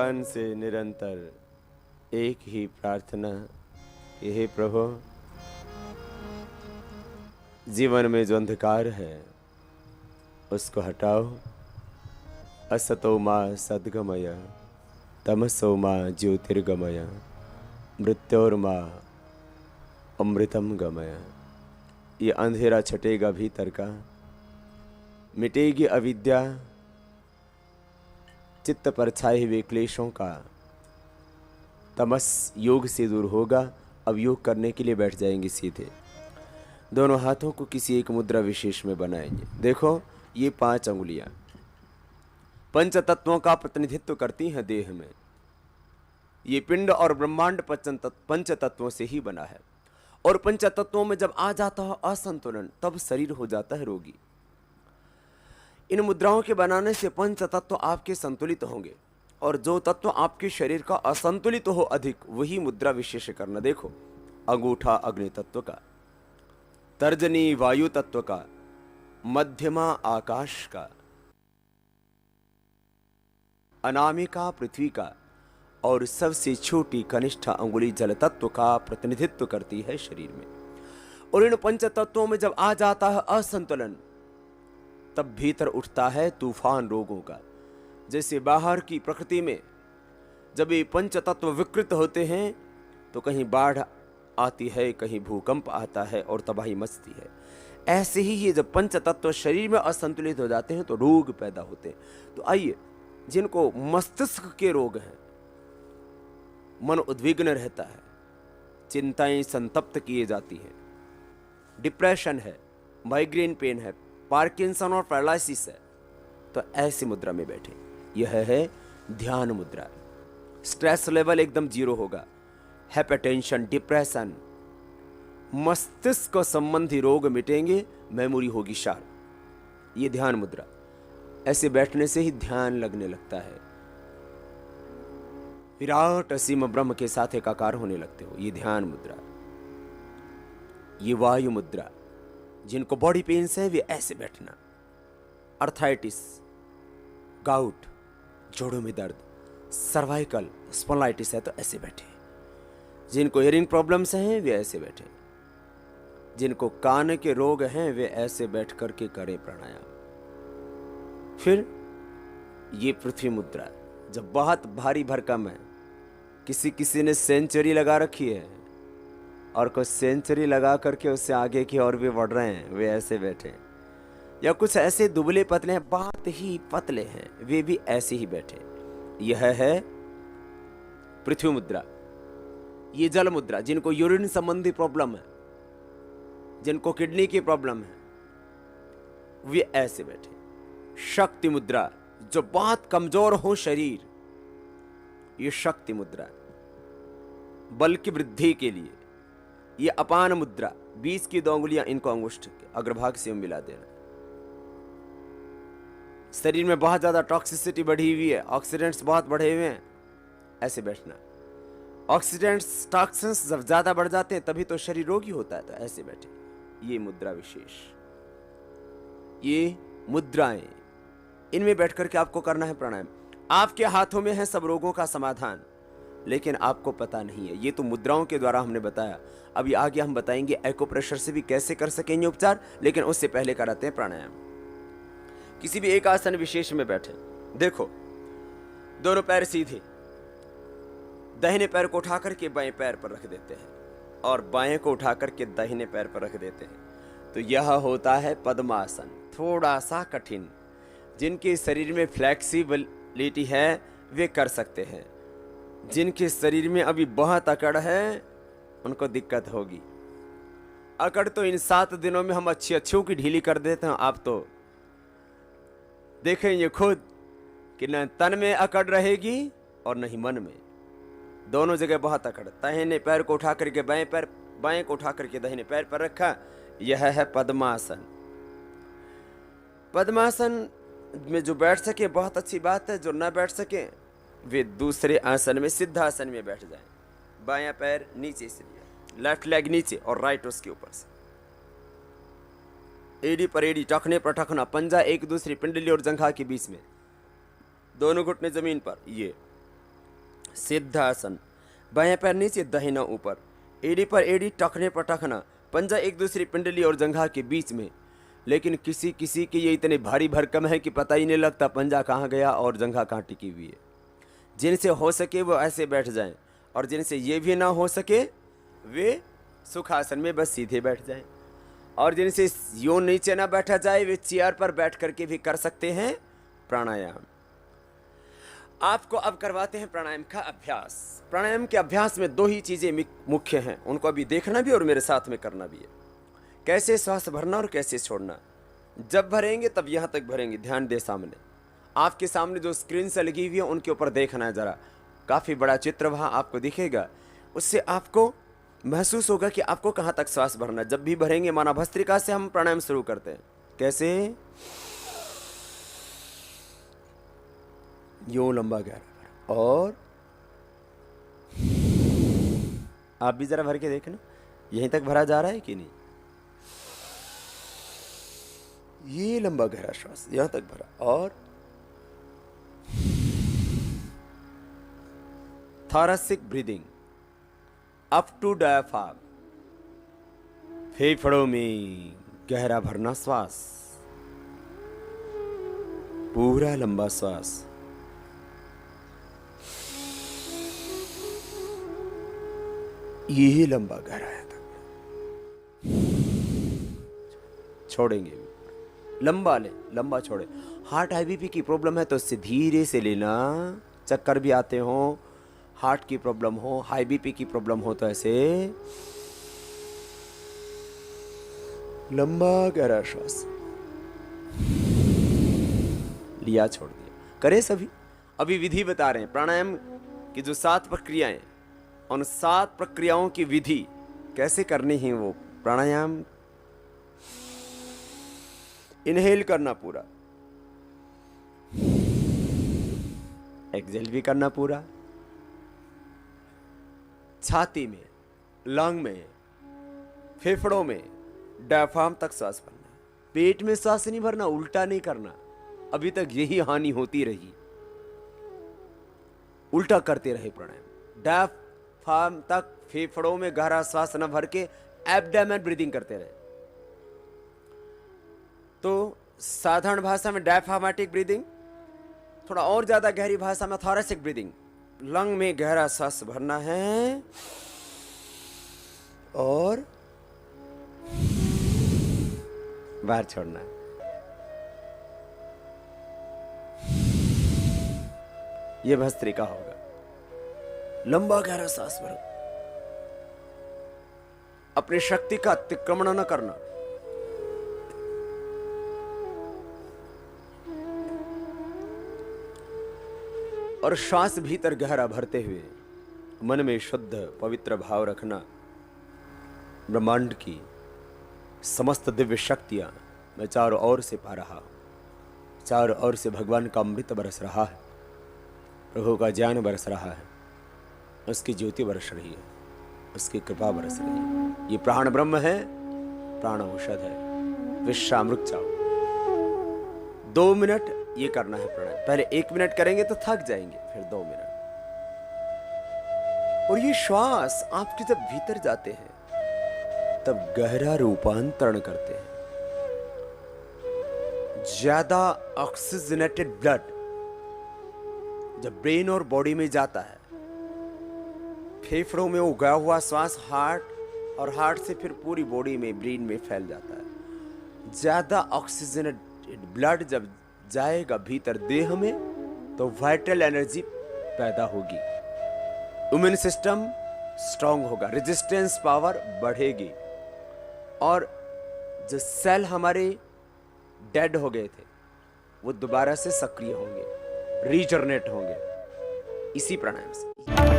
भगवान से निरंतर एक ही प्रार्थना कि हे प्रभु, जीवन में जो अंधकार है उसको हटाओ। असतो मां सद्गमय तमसो मां ज्योतिर्गमय मृत्योर्मा अमृतम गमय। ये अंधेरा छटेगा भीतर का, मिटेगी अविद्या, चित्त पर छाए हुए क्लेशों का तमस योग से दूर होगा। अब योग करने के लिए बैठ जाएंगे सीधे, दोनों हाथों को किसी एक मुद्रा विशेष में बनाएंगे। देखो, ये 5 अंगुलियां पंच तत्वों का प्रतिनिधित्व करती हैं देह में। ये पिंड और ब्रह्मांड पंच तत्वों से ही बना है, और पंच तत्वों में जब आ जाता है असंतुलन, तब शरीर हो जाता है रोगी। इन मुद्राओं के बनाने से पंच तत्व आपके संतुलित होंगे, और जो तत्व आपके शरीर का असंतुलित हो अधिक, वही मुद्रा विशेष करना। देखो, अंगूठा अग्नि तत्व का, तर्जनी वायु तत्व का, मध्यमा आकाश का, अनामिका पृथ्वी का, और सबसे छोटी कनिष्ठ अंगुली जल तत्व का प्रतिनिधित्व करती है शरीर में। और इन पंच तत्वों में जब आ जाता है असंतुलन, तब भीतर उठता है तूफान रोगों का। जैसे बाहर की प्रकृति में जब ये पंच तत्व विकृत होते हैं तो कहीं बाढ़ आती है, कहीं भूकंप आता है और तबाही मचती है। ऐसे ही ये जब पंच तत्व शरीर में असंतुलित हो जाते हैं तो रोग पैदा होते हैं। तो आइए, जिनको मस्तिष्क के रोग हैं, मन उद्विग्न रहता है, चिंताएं संतप्त किए जाती हैं, डिप्रेशन है, माइग्रेन पेन है, पार्किंसन और पैरालिसिस है, तो ऐसी मुद्रा में बैठे। यह है ध्यान मुद्रा। स्ट्रेस लेवल एकदम 0 होगा। हाइपरटेंशन, डिप्रेशन, मस्तिष्क संबंधी रोग मिटेंगे, मेमोरी होगी शार्प। ये ध्यान मुद्रा। ऐसे बैठने से ही ध्यान लगने लगता है, विराट असीम ब्रह्म के साथ एकाकार होने लगते हो। ये ध्यान मुद्रा। ये वायु मुद्रा। जिनको बॉडी पेन्स है वे ऐसे बैठना। अर्थराइटिस, गाउट, जोड़ों में दर्द, सर्वाइकल स्पॉन्डिलाइटिस है तो ऐसे बैठे। जिनको हियरिंग प्रॉब्लम्स हैं वे ऐसे बैठे। जिनको कान के रोग हैं वे ऐसे बैठ करके करें प्राणायाम। फिर ये पृथ्वी मुद्रा। जब बहुत भारी भरकम है, किसी ने सेंचुरी लगा रखी है और कुछ सेंचुरी लगा करके उससे आगे की और भी बढ़ रहे हैं, वे ऐसे बैठे। या कुछ ऐसे दुबले पतले हैं, बहुत ही पतले हैं, वे भी ऐसे ही बैठे। यह है पृथ्वी मुद्रा। ये जल मुद्रा। जिनको यूरिन संबंधी प्रॉब्लम है, जिनको किडनी की प्रॉब्लम है, वे ऐसे बैठे। शक्ति मुद्रा। जो बहुत कमजोर हो शरीर, ये शक्ति मुद्रा, बल की वृद्धि के लिए। ये अपान मुद्रा। 20 की 2 अंगुलियां इनको अंगुष्ठ के अग्रभाग से मिला देना। शरीर में बहुत ज्यादा टॉक्सिसिटी बढ़ी हुई है, ऑक्सीडेंट्स बहुत बढ़े हुए हैं, ऐसे बैठना। ऑक्सीडेंट्स, टॉक्सिन्स जब ज्यादा बढ़ जाते हैं तभी तो शरीर रोगी होता है, तो ऐसे बैठे। ये मुद्रा विशेष। ये मुद्राएं, इनमें बैठ करके आपको करना है प्राणायाम। आपके हाथों में है सब रोगों का समाधान, लेकिन आपको पता नहीं है। ये तो मुद्राओं के द्वारा हमने बताया। अभी आगे हम बताएंगे एक्यूप्रेशर से भी कैसे कर सकेंगे उपचार, लेकिन उससे पहले कराते हैं प्राणायाम। किसी भी एक आसन विशेष में बैठे। देखो, दोनों पैर सीधे, दाहिने पैर को उठा करके बाएं पैर पर रख देते हैं और बाएं को उठा करके दाहिने पैर पर रख देते हैं। तो यह होता है पद्मासन। थोड़ा सा कठिन। जिनके शरीर में फ्लेक्सिबिलिटी है वे कर सकते हैं। जिनके शरीर में अभी बहुत अकड़ है उनको दिक्कत होगी। अकड़ तो इन 7 दिनों में हम अच्छी की ढीली कर देते हैं। आप तो देखेंगे खुद कि न तन में अकड़ रहेगी और न ही मन में। दोनों जगह बहुत अकड़। दाहिने पैर को उठा करके बाएं को उठा करके दाहिने पैर पर रखा। यह है पद्मासन। पद्मासन में जो बैठ सके बहुत अच्छी बात है, जो न बैठ सके वे दूसरे आसन में, सिद्धासन में बैठ जाएं। बायां पैर नीचे से लिया, लेफ्ट लेग नीचे और राइट उसके ऊपर से। एड़ी पर एड़ी, टखने पर टखना, पंजा एक दूसरी पिंडली और जंघा के बीच में, दोनों घुटने जमीन पर। ये सिद्धासन, बाएं पैर नीचे दाहिना ऊपर, एड़ी पर एड़ी, टखने पर टखना, पंजा एक दूसरी पिंडली और जंघा के बीच में। लेकिन किसी किसी के ये इतने भारी भरकम है कि पता ही नहीं लगता पंजा कहाँ गया और जंघा कहाँ टिकी हुई है। जिनसे हो सके वो ऐसे बैठ जाएं, और जिनसे ये भी ना हो सके वे सुखासन में बस सीधे बैठ जाएं, और जिनसे यूं नीचे ना बैठा जाए वे चेयर पर बैठ करके भी कर सकते हैं प्राणायाम। आपको अब करवाते हैं प्राणायाम का अभ्यास। प्राणायाम के अभ्यास में 2 ही चीज़ें मुख्य हैं, उनको अभी देखना भी और मेरे साथ में करना भी है। कैसे श्वास भरना और कैसे छोड़ना। जब भरेंगे तब यहाँ तक भरेंगे, ध्यान दे सामने, आपके सामने जो स्क्रीन से लगी हुई है उनके ऊपर देखना है ज़रा, काफ़ी बड़ा चित्र वहाँ आपको दिखेगा, उससे आपको महसूस होगा कि आपको कहाँ तक श्वास भरना। जब भी भरेंगे माना भस्त्रिका से हम प्राणायाम शुरू करते हैं। कैसे? यूं लंबा गहरा, और आप भी जरा भर के देखना यहीं तक भरा जा रहा है कि नहीं। ये लंबा गहरा श्वास यहां तक भरा, और thoracic breathing up to diaphragm, फेफड़ों में गहरा भरना श्वास, पूरा लंबा श्वास, ये लंबा गहरा है तक छोड़ेंगे, लंबा ले, लंबा छोड़े। हार्ट आईबीपी की प्रॉब्लम है तो इससे धीरे से लेना, चक्कर भी आते हो, हार्ट की प्रॉब्लम हो, हाई बीपी की प्रॉब्लम हो तो ऐसे लंबा गहरा श्वास लिया, छोड़ दिया। करे सभी। अभी विधि बता रहे हैं प्राणायाम की जो 7 प्रक्रियाएं, उन 7 प्रक्रियाओं की विधि कैसे करनी है। वो प्राणायाम इनहेल करना पूरा, एक्सहेल भी करना पूरा, छाती में, लंग में, फेफड़ों में, डायफ्राम तक सांस भरना। पेट में सांस नहीं भरना, उल्टा नहीं करना। अभी तक यही हानि होती रही, उल्टा करते रहे प्राणायाम। डायफ्राम तक फेफड़ों में गहरा सांस न भर के एब्डोमेन ब्रीदिंग करते रहे। तो साधारण भाषा में डायफ्रामेटिक ब्रीदिंग, थोड़ा और ज्यादा गहरी भाषा में थॉरेसिक ब्रीदिंग। लंग में गहरा सांस भरना है और बाहर छोड़ना है। ये भस्त्रिका होगा। लंबा गहरा सांस भरो, अपनी शक्ति का अतिक्रमण न करना। और श्वास भीतर गहरा भरते हुए मन में शुद्ध पवित्र भाव रखना। ब्रह्मांड की समस्त दिव्य शक्तियां मैं चारों ओर से पा रहा हूं। चारों ओर से भगवान का अमृत बरस रहा है, प्रभु का ज्ञान बरस रहा है, उसकी ज्योति बरस रही है, उसकी कृपा बरस रही है। ये प्राण ब्रह्म है, प्राण औषध है, विश्वामृत चाहो। 2 मिनट ये करना है प्राणायाम। पहले 1 मिनट करेंगे तो थक जाएंगे, फिर 2 मिनट। और ये श्वास आपके जब भीतर जाते हैं तब गहरा रूपांतरण करते हैं। ज्यादा ऑक्सीजनेटेड ब्लड जब ब्रेन और बॉडी में जाता है, फेफड़ों में उगा हुआ श्वास हार्ट और हार्ट से फिर पूरी बॉडी में, ब्रेन में फैल जाता है। ज्यादा ऑक्सीजनेटेड ब्लड जब जाएगा भीतर देह में तो वाइटल एनर्जी पैदा होगी, इम्यून सिस्टम स्ट्रांग होगा, रेजिस्टेंस पावर बढ़ेगी, और जो सेल हमारे डेड हो गए थे वो दोबारा से सक्रिय होंगे, रीजनरेट होंगे इसी प्राणायाम से।